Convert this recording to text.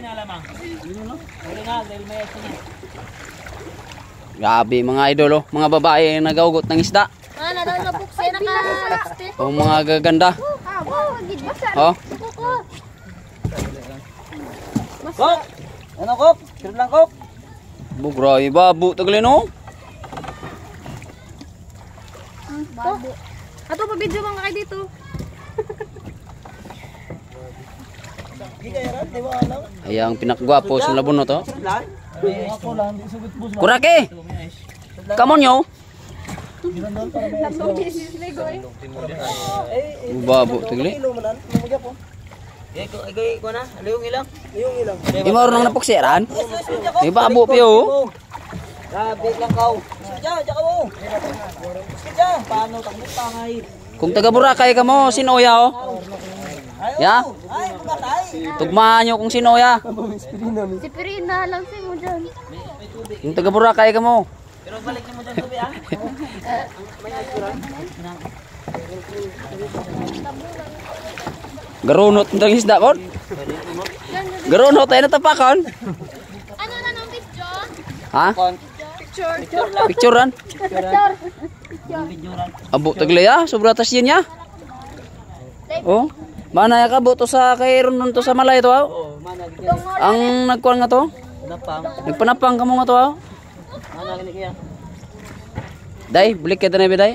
tinalamang. Huli nga, dahil may asin na. Grabe mga idol, oh. Mga babae nagaugot ng isda. Napukse na ka. Oh, mga gaganda. Oh. Kok! Ano kok? Sirap lang kok? Bugrabe babu tagalin, oh. Ato pa video mga kay dito. Ay ang pinakagwapo sa labon no to. Ako lang, di sugot bus. Kurake. Come on yo. Babu tagali. Ko na, aliyong ilang. Aliyong ilang. Di marunong napuksiran. Di babu piyo. Grabe lang kaw. Diyan, diyan ka mo. Diyan, paano takot tangay? Kung taga Boracay ka mo, sinoya oh. Ya? Ay, pumatay. Tugmaan nyo kung sinoya. Si Pirina lang si mo dyan. Kung taga Boracay ka mo. Pero balik mo dyan tubi ah. May asuran. Garunot ng isda kon. Garunot tayo natapakon. Ano na ng picture? Ha? Picture. Picturean. Picture. Abo taglay ah, sobra tas yan ya. Oh. Mana ya ka buto sa kay ron to sa malay to ah. Ang nagkuan nga to. Napang. Nagpanapang kamo nga to ah. Mana gani kaya? Dai, balik ka na ba dai?